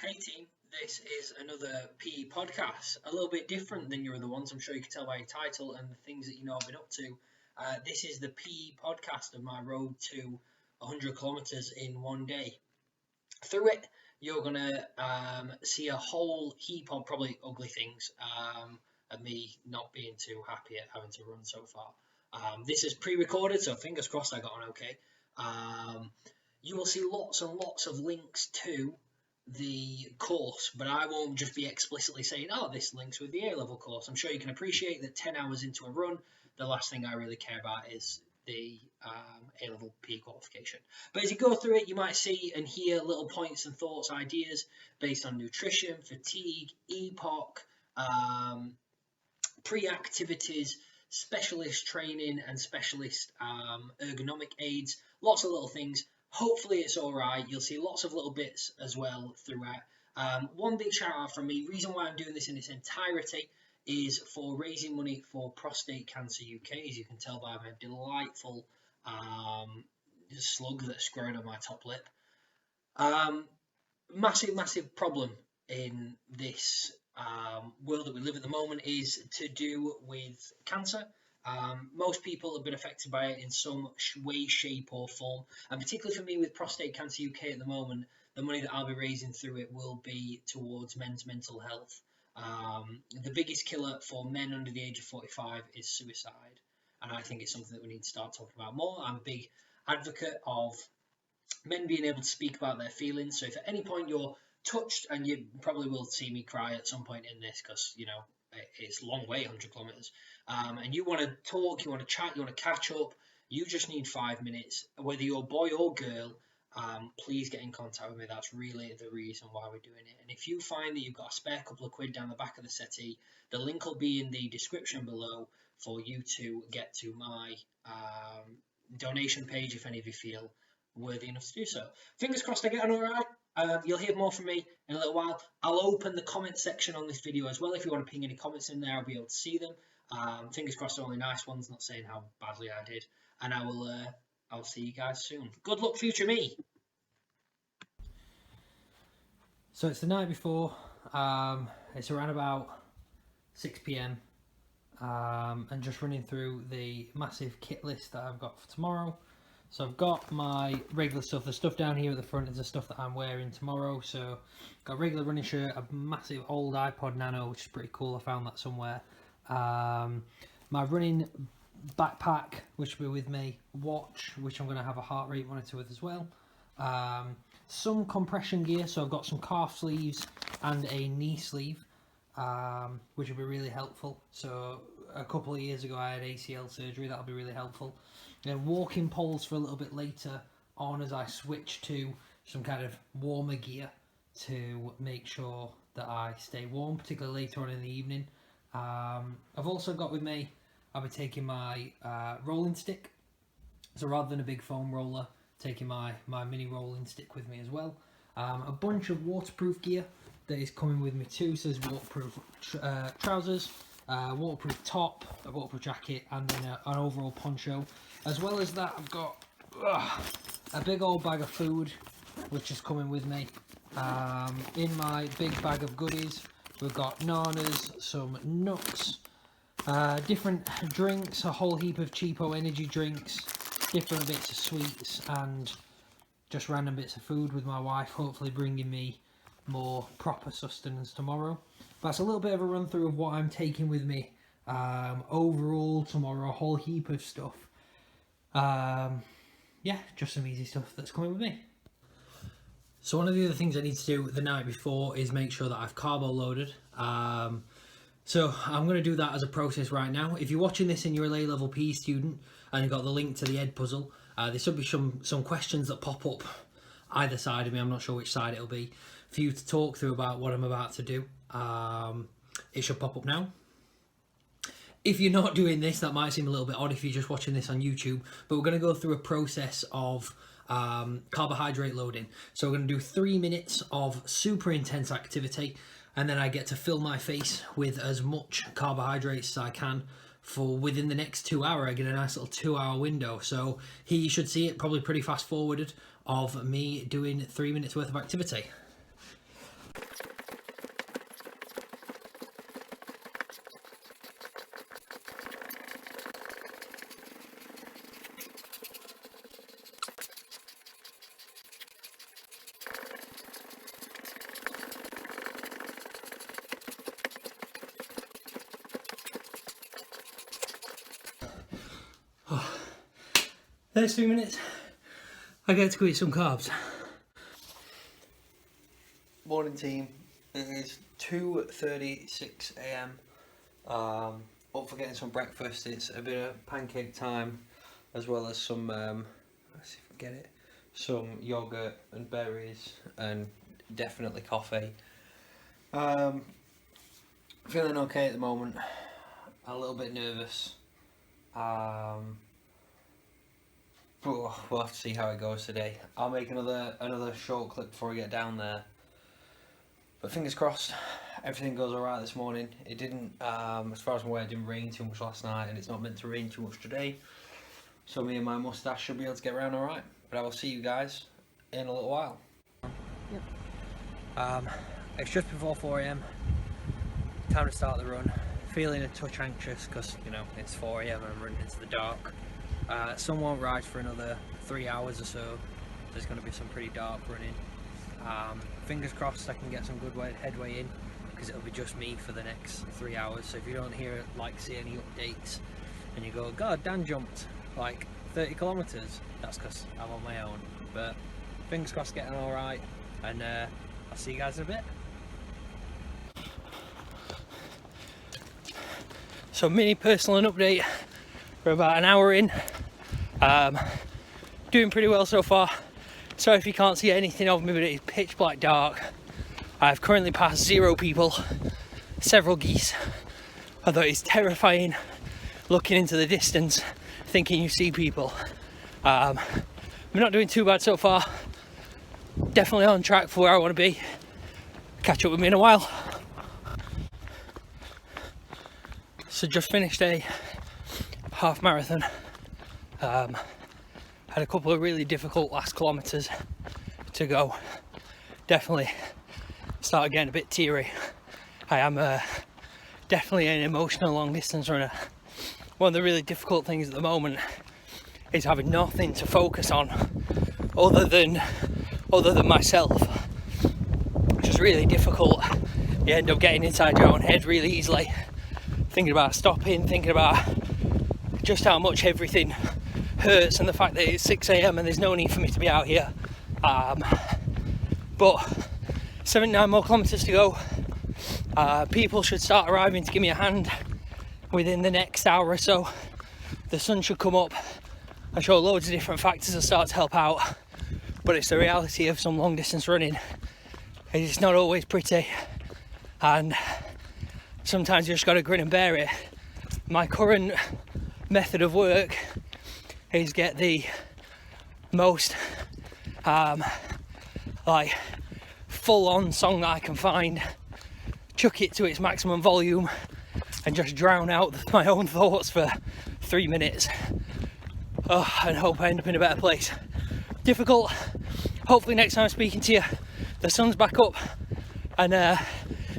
Hey team, this is another PE podcast, a little bit different than your other ones. I'm sure you can tell by your title and the things that you know I've been up to. This is the PE podcast of my road to 100 kilometers in one day. Through it, you're going to see a whole heap of probably ugly things and me not being too happy at having to run so far. This is pre-recorded, so fingers crossed I got on okay. You will see lots and lots of links to the course, but I won't just be explicitly saying, oh, this links with the A-level course. I'm sure you can appreciate that 10 hours into a run, the last thing I really care about is the A-level PE qualification. But as you go through it, you might see and hear little points and thoughts, ideas based on nutrition, fatigue, EPOC, pre-activities, specialist training and specialist ergonomic aids, lots of little things. Hopefully it's all right. You'll see lots of little bits as well throughout. One big shout out from me. Reason why I'm doing this in its entirety is for raising money for Prostate Cancer UK. As you can tell by my delightful slug that's growing on my top lip. Massive problem in this world that we live at the moment is to do with cancer. Most people have been affected by it in some way, shape or form, and particularly for me with Prostate Cancer UK at the moment, the money that I'll be raising through it will be towards men's mental health. The biggest killer for men under the age of 45 is suicide, and I think it's something that we need to start talking about more. I'm a big advocate of men being able to speak about their feelings, so if at any point you're touched, and you probably will see me cry at some point in this because, you know, it's a long way, 100 kilometers, and you want to talk, you want to chat, you want to catch up, you just need 5 minutes, whether you're boy or girl. Please get in contact with me. That's really the reason why we're doing it. And if you find that you've got a spare couple of quid down the back of the settee, the link will be in the description below for you to get to my donation page if any of you feel worthy enough to do so. Fingers crossed I get on all right. You'll hear more from me in a little while. I'll open the comment section on this video as well. If you want to ping any comments in there, I'll be able to see them. Fingers crossed, only nice ones, not saying how badly I did. And I'll see you guys soon. Good luck, future me. So it's the night before. It's around about 6 p.m. And just running through the massive kit list that I've got for tomorrow. So I've got my regular stuff. The stuff down here at the front is the stuff that I'm wearing tomorrow. So got a regular running shirt, a massive old iPod Nano, which is pretty cool. I found that somewhere. My running backpack, which will be with me. Watch, which I'm going to have a heart rate monitor with as well. Some compression gear. So I've got some calf sleeves and a knee sleeve, which will be really helpful. So a couple of years ago I had ACL surgery. That'll be really helpful. And walking poles for a little bit later on as I switch to some kind of warmer gear to make sure that I stay warm, particularly later on in the evening. I've also got with me, I'll be taking my rolling stick. So rather than a big foam roller, taking my mini rolling stick with me as well. A bunch of waterproof gear that is coming with me too. So there's waterproof trousers, waterproof top, a waterproof jacket, and then an overall poncho. As well as that, I've got a big old bag of food, which is coming with me. In my big bag of goodies, we've got nanas, some nuts, different drinks, a whole heap of cheapo energy drinks, different bits of sweets, and just random bits of food with my wife, hopefully bringing me more proper sustenance tomorrow. But that's a little bit of a run through of what I'm taking with me overall tomorrow, a whole heap of stuff. Yeah, just some easy stuff that's coming with me. So one of the other things I need to do the night before is make sure that I've carbo loaded. So I'm going to do that as a process right now. If you're watching this and you're a A-level PE student and you've got the link to the EdPuzzle, there should be some questions that pop up either side of me. I'm not sure which side it'll be for you to talk through about what I'm about to do. It should pop up now. If you're not doing this, that might seem a little bit odd if you're just watching this on YouTube, but we're going to go through a process of carbohydrate loading. So we're going to do 3 minutes of super intense activity, and then I get to fill my face with as much carbohydrates as I can for within the next 2 hours. I get a nice little 2 hour window. So here you should see it probably pretty fast forwarded of me doing 3 minutes worth of activity. There's 3 minutes. I get to eat some carbs. Morning team. It is 2:36 AM. Up for getting some breakfast. It's a bit of pancake time, as well as some. Let's see if I can get it. Some yogurt and berries, and definitely coffee. Feeling okay at the moment. A little bit nervous. We'll have to see how it goes today. I'll make another short clip before I get down there. But fingers crossed, everything goes alright this morning. It didn't, as far as I'm aware, it didn't rain too much last night, and it's not meant to rain too much today. So me and my moustache should be able to get around alright. But I will see you guys in a little while. Yep. It's just before 4 AM. Time to start the run. Feeling a touch anxious because, you know, it's 4 AM and I'm running into the dark. Sun won't rise for another 3 hours or so. There's going to be some pretty dark running. Fingers crossed I can get some good headway in, because it'll be just me for the next 3 hours. So if you don't hear, see any updates and you go, God, Dan jumped like 30 kilometers, that's because I'm on my own. But fingers crossed getting alright, and I'll see you guys in a bit. So mini personal update. We're about an hour in. Doing pretty well so far. Sorry if you can't see anything of me, but it is pitch black dark. I've currently passed 0 people, several geese. Although it's terrifying looking into the distance, thinking you see people. We're not doing too bad so far. Definitely on track for where I want to be. Catch up with me in a while. So just finished a half marathon. Had a couple of really difficult last kilometers to go. Definitely started getting a bit teary. I am definitely an emotional long distance runner. One of the really difficult things at the moment is having nothing to focus on other than myself, which is really difficult. You end up getting inside your own head really easily, thinking about stopping, thinking about just how much everything hurts, and the fact that it's 6 AM and there's no need for me to be out here. But 79 more kilometers to go. People should start arriving to give me a hand within the next hour or so. The sun should come up. I'm sure loads of different factors will start to help out, but it's the reality of some long distance running. It's not always pretty, and sometimes you just got to grin and bear it. My current method of work is get the most full-on song that I can find, chuck it to its maximum volume, and just drown out my own thoughts for 3 minutes. And hope I end up in a better place. Difficult. Hopefully next time I'm speaking to you, the sun's back up, and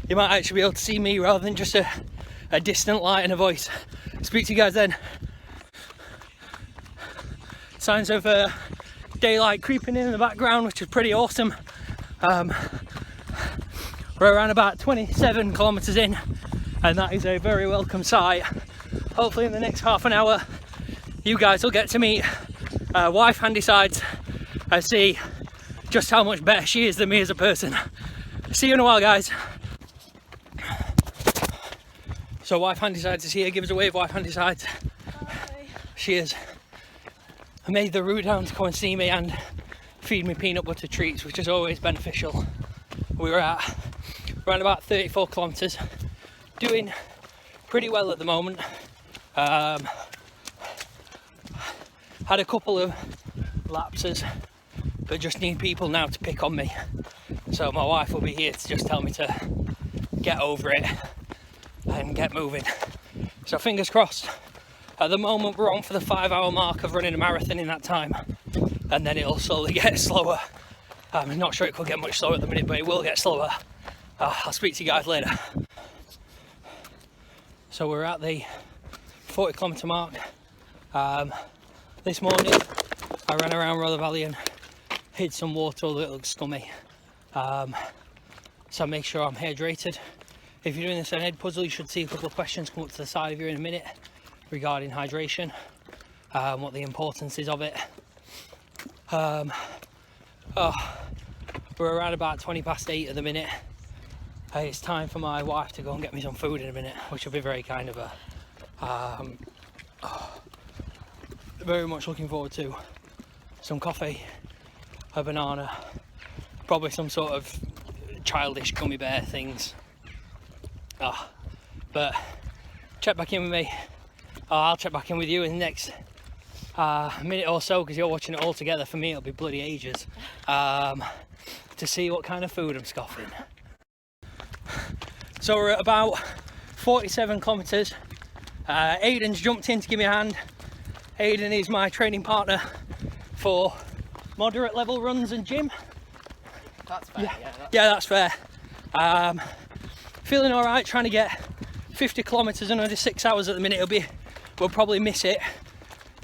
you might actually be able to see me rather than just a distant light and a voice. Speak to you guys then. Signs of daylight creeping in the background, which is pretty awesome. We're around about 27 kilometers in, and that is a very welcome sight. Hopefully in the next half an hour you guys will get to meet wife Handisides and see just how much better she is than me as a person. See you in a while, guys. So wife Handisides is here. Give us a wave, wife Handisides. Hi. She is. I made the route down to come and see me and feed me peanut butter treats, which is always beneficial. We were at around about 34 kilometers, doing pretty well at the moment. Had a couple of lapses, but just need people now to pick on me. So my wife will be here to just tell me to get over it and get moving. So fingers crossed. At the moment we're on for the 5 hour mark of running a marathon in that time, and then it'll slowly get slower. I'm not sure it could get much slower at the minute, but it will get slower. I'll speak to you guys later. So we're at the 40-kilometre mark. This morning I ran around Rother Valley and hid some water, although it looks scummy. So make sure I'm hydrated. If you're doing this on EdPuzzle, you should see a couple of questions come up to the side of you in a minute regarding hydration, what the importance is of it. We're around about 20 past 8 at the minute. It's time for my wife to go and get me some food in a minute, which will be very kind of her. Very much looking forward to some coffee, a banana, probably some sort of childish gummy bear things. But check back in with me. I'll check back in with you in the next minute or so, because you're watching it all together. For me it'll be bloody ages, to see what kind of food I'm scoffing. So we're at about 47 kilometres. Aiden's jumped in to give me a hand. Aiden is my training partner for moderate level runs and gym. That's fair, yeah, that's fair. Feeling alright, trying to get 50 kilometres in under 6 hours at the minute. We'll probably miss it,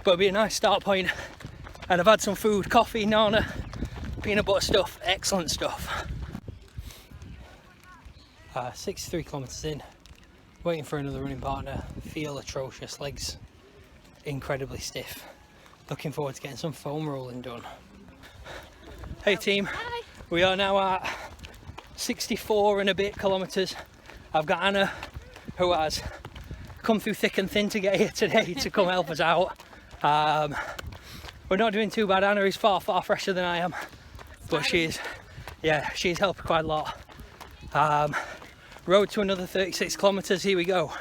but it'll be a nice start point. And I've had some food, coffee, nana, peanut butter stuff, excellent stuff. 63 kilometres in, waiting for another running partner. Feel atrocious, legs incredibly stiff. Looking forward to getting some foam rolling done. Hey team. Hi. We are now at 64 and a bit kilometres. I've got Anna, who has come through thick and thin to get here today to come help us out. We're not doing too bad. Anna is far fresher than I am, but she's helped quite a lot. Road to another 36 kilometres, here we go.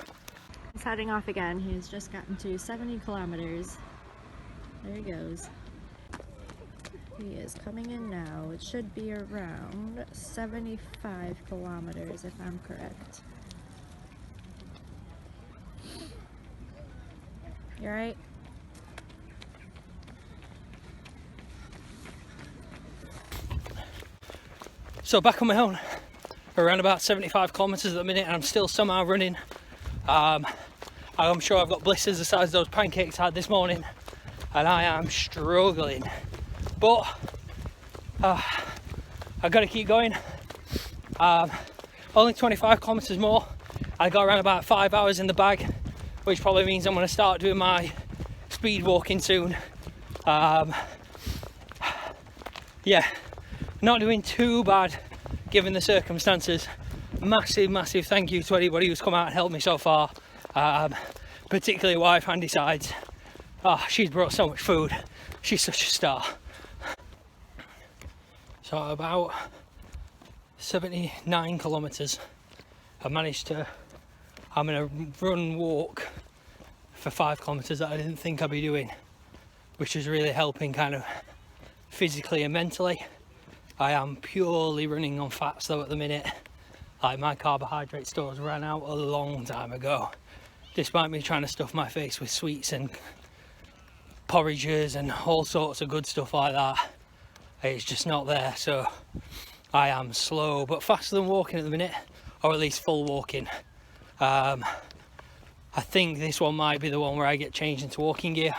He's heading off again. He's just gotten to 70 kilometers. There he goes. He is coming in now. It should be around 75 kilometers if I'm correct. You alright? So back on my own, around about 75 kilometres at the minute, and I'm still somehow running. I'm sure I've got blisters the size of those pancakes I had this morning, and I am struggling. But I've got to keep going. Only 25 kilometres more. I got around about 5 hours in the bag, which probably means I'm going to start doing my speed walking soon. Yeah, not doing too bad given the circumstances. Massive thank you to anybody who's come out and helped me so far, particularly wife d.handisides. She's brought so much food. She's such a star. So about 79 kilometres I'm gonna walk for 5 kilometres that I didn't think I'd be doing, which is really helping kind of physically and mentally. I am purely running on fats though at the minute. Like, my carbohydrate stores ran out a long time ago, despite me trying to stuff my face with sweets and porridges and all sorts of good stuff like that. It's just not there, so I am slow but faster than walking at the minute, or at least full walking. I think this one might be the one where I get changed into walking gear,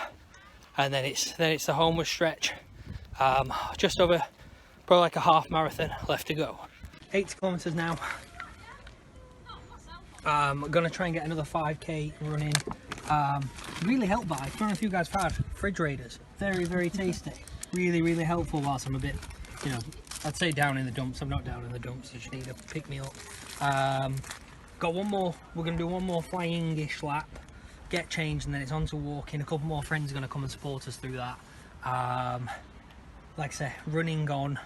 and then it's the homeward stretch. Just over probably like a half marathon left to go. 80 kilometres now. I'm gonna try and get another 5k running. Really helped by, I don't know if you guys have had fridge raiders. Very tasty. Really helpful whilst I'm a bit, I'd say down in the dumps. I'm not down in the dumps, I just need to pick me up. Got one more, we're gonna do one more flying-ish lap, get changed, and then it's on to walking. A couple more friends are gonna come and support us through that. Like I say, running on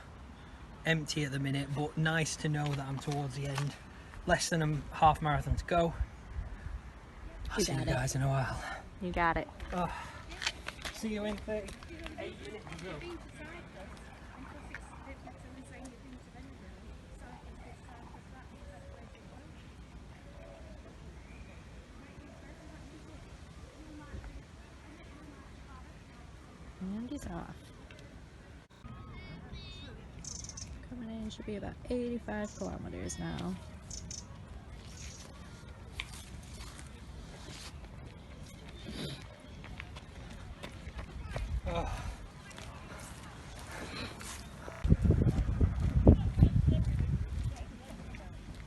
empty at the minute, but nice to know that I'm towards the end. Less than a half marathon to go. I'll see you guys in a while. You got it. See you in 38 minutes to go. And he's off. Coming in should be about 85 kilometers now.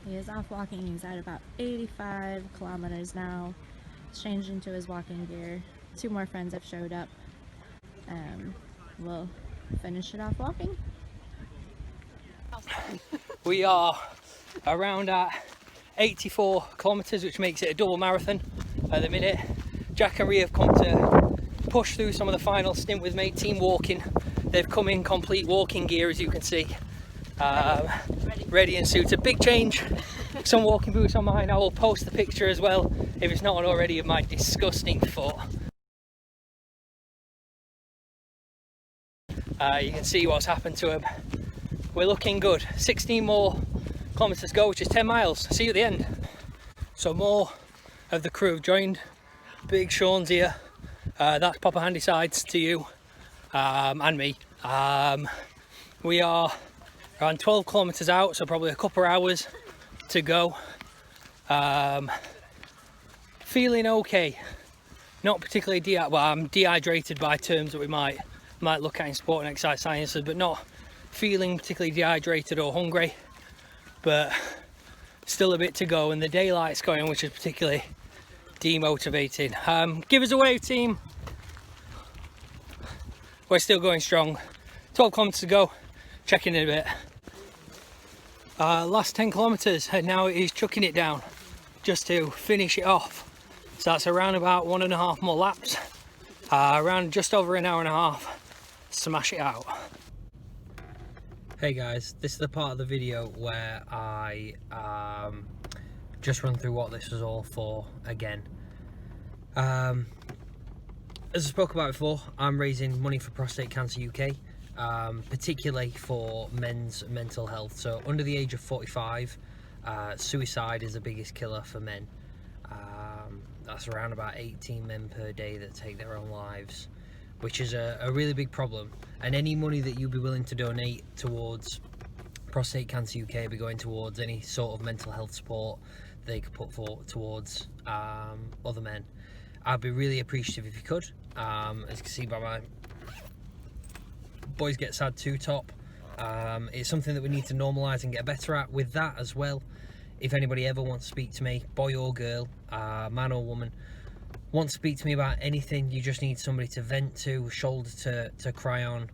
He is off walking. He's at about 85 kilometers now. He's changed into his walking gear. 2 more friends have showed up. We'll finish it off walking. We are around at 84 kilometers, which makes it a double marathon at the minute. Jack and Rhea have come to push through some of the final stint with me, team walking. They've come in complete walking gear, as you can see. Ready and suited. Big change. Some walking boots on mine. I will post the picture as well, if it's not on already, of my disgusting foot. You can see what's happened to him. We're looking good. 16 more kilometers to go, which is 10 miles. See you at the end. So more of the crew have joined. Big Sean's here. That's proper handisides to you and me. We are around 12 kilometers out, so probably a couple of hours to go. Feeling okay. Not particularly I'm dehydrated by terms that we might look at in sport and exercise sciences, but not feeling particularly dehydrated or hungry. But still a bit to go, and the daylight's going, which is particularly demotivating. Give us a wave, team. We're still going strong. 12 kilometers to go. Checking in a bit. Last 10 kilometers, and now he's chucking it down just to finish it off. So that's around about 1.5 more laps. Around just over an hour and a half. Smash it out. Hey guys, this is the part of the video where I just run through what this was all for again. As I spoke about before, I'm raising money for Prostate Cancer UK, particularly for men's mental health. So under the age of 45, suicide is the biggest killer for men. That's around about 18 men per day that take their own lives, which is a really big problem. And any money that you'd be willing to donate towards Prostate Cancer UK be going towards any sort of mental health support they could put forward towards other men. I'd be really appreciative if you could. As you can see by my Boys Get Sad 2 top, it's something that we need to normalise and get better at. With that as well, if anybody ever wants to speak to me, boy or girl, man or woman, wants to speak to me about anything, you just need somebody to vent to, shoulder to cry on,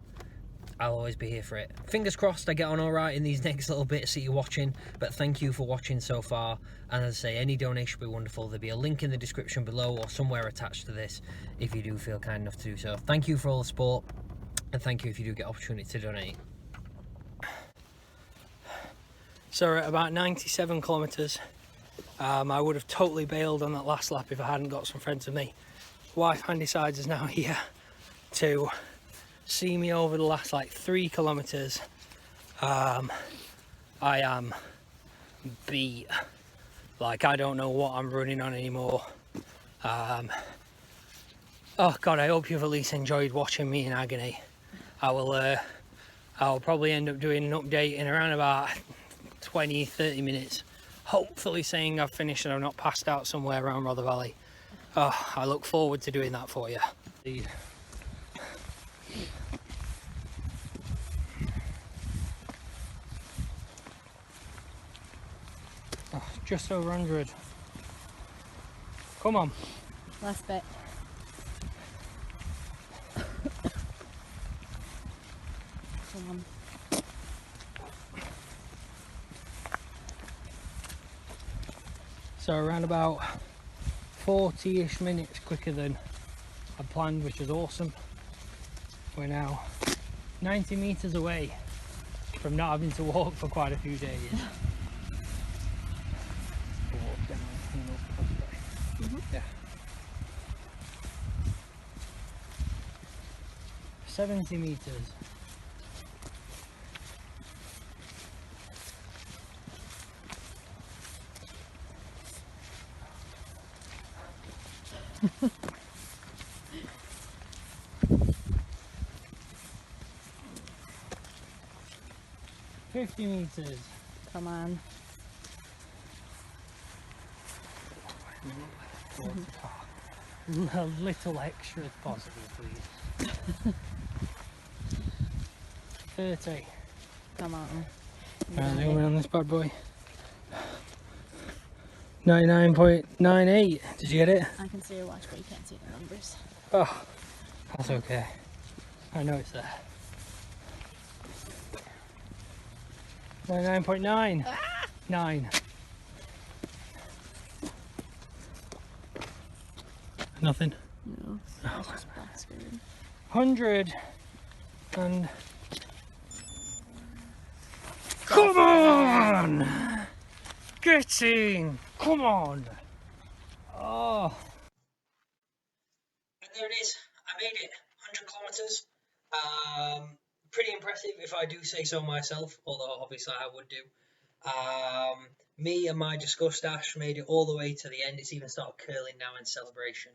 I'll always be here for it. Fingers crossed I get on alright in these next little bits that you're watching, but thank you for watching so far. And as I say, any donation would be wonderful. There'll be a link in the description below or somewhere attached to this if you do feel kind enough to do so. Thank you for all the support, and thank you if you do get opportunity to donate. So we're at about 97 kilometers. I would have totally bailed on that last lap if I hadn't got some friends with me. Wife Handisides is now here to see me over the last like 3 kilometers. I am beat. Like, I don't know what I'm running on anymore. Oh god, I hope you've at least enjoyed watching me in agony. I'll probably end up doing an update in around about 20-30 minutes, hopefully saying I've finished and I've not passed out somewhere around Rother Valley. Oh, I look forward to doing that for you. Oh, just over 100. Come on. Last bit. Come on. So around about 40-ish minutes quicker than I planned, which is awesome. We're now 90 meters away from not having to walk for quite a few days. Walk down, yeah. 70 meters. 50 metres. Come on. A little extra if possible, please. 30. Come on. Right, we're on this bad boy. 99.98. Did you get it? I can see your watch, but you can't see the numbers. Oh, that's okay. I know it's there. 99.9. 9. Nothing. No, that's just bastard. 100 and... Come on! Get in! Come on! Oh! And there it is. I made it. 100 kilometres. Pretty impressive if I do say so myself, although obviously I would do. Me and my disgust dash made it all the way to the end. It's even started curling now in celebration.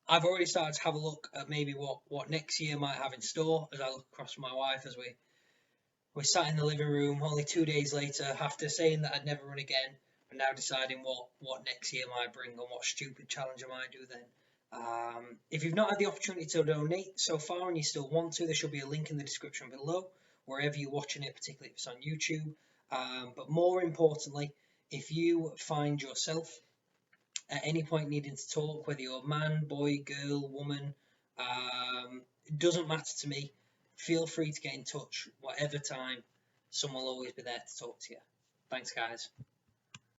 I've already started to have a look at maybe what next year might have in store as I look across from my wife as we're sat in the living room only 2 days later after saying that I'd never run again and now deciding what next year might bring and what stupid challenge I might do then. If you've not had the opportunity to donate so far and you still want to, there should be a link in the description below wherever you're watching it, particularly if it's on YouTube. But more importantly, if you find yourself at any point needing to talk, whether you're man, boy, girl, woman, it doesn't matter to me. Feel free to get in touch whatever time. Someone will always be there to talk to you. Thanks, guys.